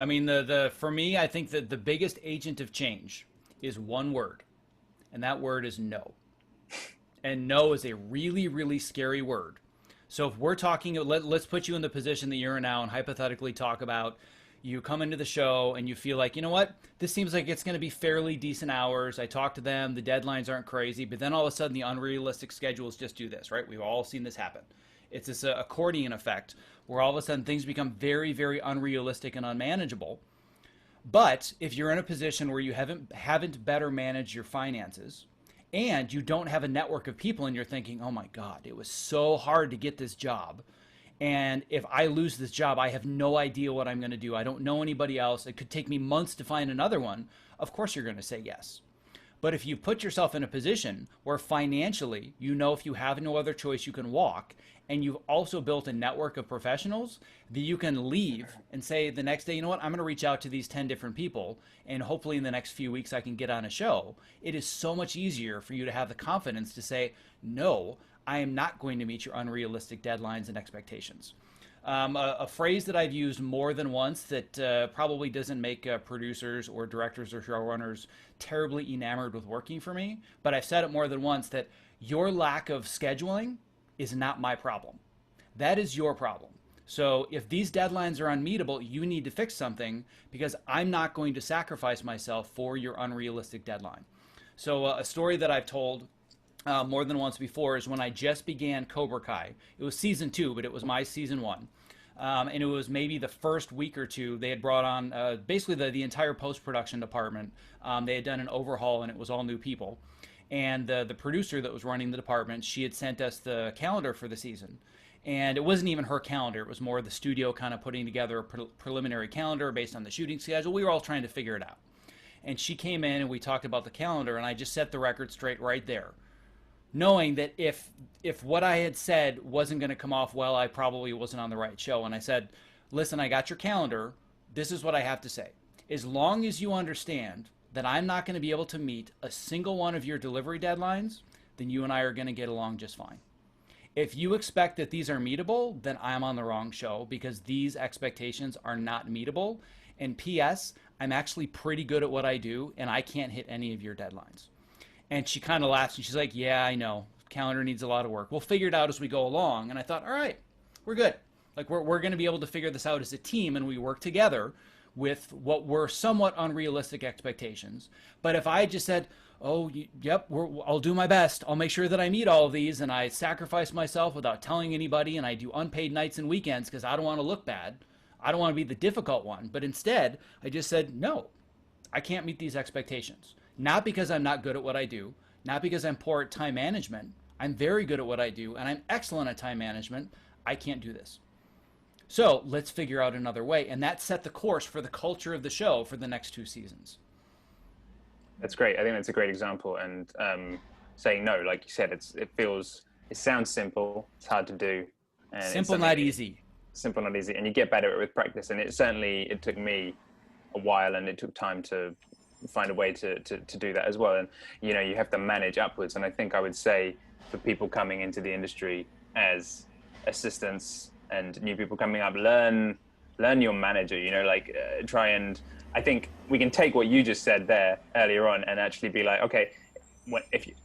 I mean, the for me, I think that the biggest agent of change is one word, and that word is no. And no is a really, really scary word. So if we're talking, let's put you in the position that you're in now and hypothetically talk about you come into the show and you feel like, you know what, this seems like it's going to be fairly decent hours. I talk to them, the deadlines aren't crazy, but then all of a sudden the unrealistic schedules just do this, right? We've all seen this happen. It's this accordion effect where all of a sudden things become very, very unrealistic and unmanageable. But if you're in a position where you haven't better managed your finances, and you don't have a network of people and you're thinking, oh my God, it was so hard to get this job. And if I lose this job, I have no idea what I'm going to do. I don't know anybody else. It could take me months to find another one. Of course, you're going to say yes. But if you put yourself in a position where financially, you know, if you have no other choice, you can walk, and you've also built a network of professionals that you can leave and say the next day, you know what, I'm going to reach out to these 10 different people, and hopefully in the next few weeks I can get on a show. It is so much easier for you to have the confidence to say, no, I am not going to meet your unrealistic deadlines and expectations. A phrase that I've used more than once that probably doesn't make producers or directors or showrunners terribly enamored with working for me, but I've said it more than once that your lack of scheduling is not my problem. That is your problem. So if these deadlines are unmeetable, you need to fix something because I'm not going to sacrifice myself for your unrealistic deadline. So a story that I've told more than once before is when I just began Cobra Kai. It was season 2, but it was my season 1. And it was maybe the first week or two they had brought on basically the entire post-production department. They had done an overhaul and it was all new people. And the producer that was running the department, she had sent us the calendar for the season. And it wasn't even her calendar. It was more the studio kind of putting together a preliminary calendar based on the shooting schedule. We were all trying to figure it out. And she came in and we talked about the calendar, and I just set the record straight right there, knowing that if what I had said wasn't going to come off well, I probably wasn't on the right show. And I said, listen, I got your calendar. This is what I have to say. As long as you understand that I'm not going to be able to meet a single one of your delivery deadlines, then you and I are going to get along just fine. If you expect that these are meetable, then I'm on the wrong show because these expectations are not meetable. And P.S., I'm actually pretty good at what I do, and I can't hit any of your deadlines. And she kind of laughs, and she's like, yeah, I know. Calendar needs a lot of work. We'll figure it out as we go along. And I thought, all right, we're good. Like, we're going to be able to figure this out as a team, and we work together with what were somewhat unrealistic expectations. But if I just said, oh, yep, I'll do my best. I'll make sure that I meet all of these, and I sacrifice myself without telling anybody, and I do unpaid nights and weekends because I don't want to look bad. I don't want to be the difficult one. But instead, I just said, no, I can't meet these expectations. Not because I'm not good at what I do, not because I'm poor at time management. I'm very good at what I do, and I'm excellent at time management. I can't do this. So let's figure out another way. And that set the course for the culture of the show for the next 2 seasons. That's great. I think that's a great example. And saying no, like you said, it sounds simple. It's hard to do. And simple, not easy. Simple, not easy. And you get better at it with practice. And it took me a while, and it took time to find a way to do that as well. And, you know, you have to manage upwards. And I think I would say for people coming into the industry as assistants and new people coming up, learn your manager, you know, like try and, I think we can take what you just said there earlier on and actually be like, okay,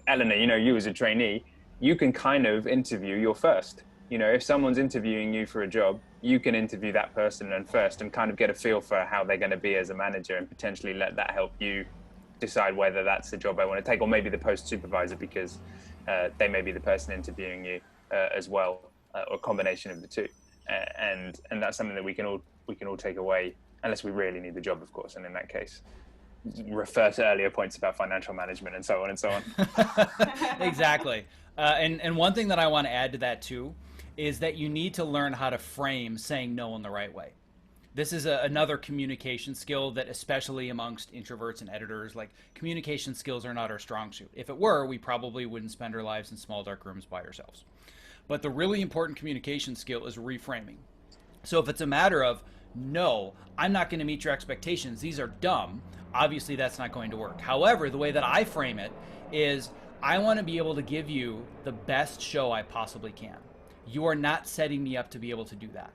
Eleanor, you know, you as a trainee, you can kind of interview your first. You know, if someone's interviewing you for a job, you can interview that person and first and kind of get a feel for how they're going to be as a manager and potentially let that help you decide whether that's the job I want to take, or maybe the post supervisor because they may be the person interviewing you as well, or a combination of the two. And that's something that we can all take away, unless we really need the job, of course. And in that case, refer to earlier points about financial management and so on and so on. Exactly. And one thing that I want to add to that too is that you need to learn how to frame saying no in the right way. This is another communication skill that, especially amongst introverts and editors, like, communication skills are not our strong suit. If it were, we probably wouldn't spend our lives in small dark rooms by ourselves. But the really important communication skill is reframing. So if it's a matter of, no, I'm not going to meet your expectations, these are dumb, obviously that's not going to work. However, the way that I frame it is, I want to be able to give you the best show I possibly can. You are not setting me up to be able to do that.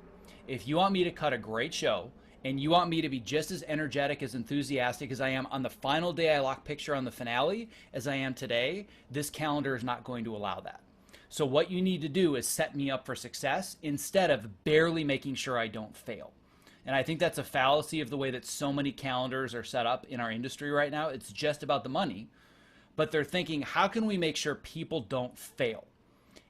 If you want me to cut a great show and you want me to be just as energetic, as enthusiastic as I am on the final day I lock picture on the finale as I am today, this calendar is not going to allow that. So what you need to do is set me up for success instead of barely making sure I don't fail. And I think that's a fallacy of the way that so many calendars are set up in our industry right now. It's just about the money, but they're thinking, how can we make sure people don't fail?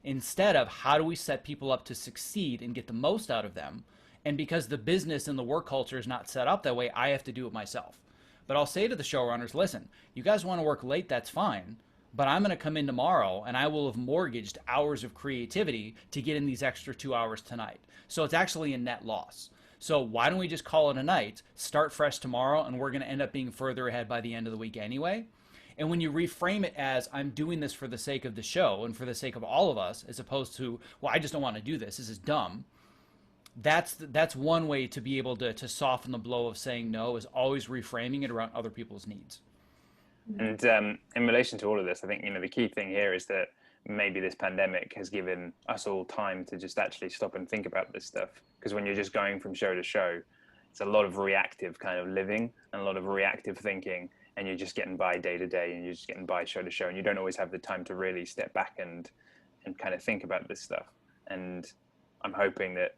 Instead of how do we set people up to succeed and get the most out of them? And because the business and the work culture is not set up that way, I have to do it myself. But I'll say to the showrunners, listen, you guys want to work late, that's fine. But I'm going to come in tomorrow and I will have mortgaged hours of creativity to get in these extra 2 hours tonight. So it's actually a net loss. So why don't we just call it a night, start fresh tomorrow, and we're going to end up being further ahead by the end of the week anyway. And when you reframe it as, I'm doing this for the sake of the show and for the sake of all of us, as opposed to, well, I just don't want to do this, this is dumb. That's one way to be able to soften the blow of saying no, is always reframing it around other people's needs. And in relation to all of this, I think, the key thing here is that maybe this pandemic has given us all time to just actually stop and think about this stuff. Because when you're just going from show to show, it's a lot of reactive kind of living and a lot of reactive thinking, and you're just getting by day to day and you're just getting by show to show, and you don't always have the time to really step back and kind of think about this stuff. And I'm hoping that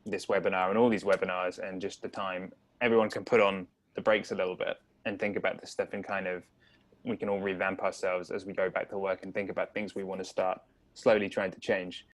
this webinar and all these webinars and just the time, everyone can put on the brakes a little bit and think about this stuff, and kind of we can all revamp ourselves as we go back to work and think about things we want to start slowly trying to change.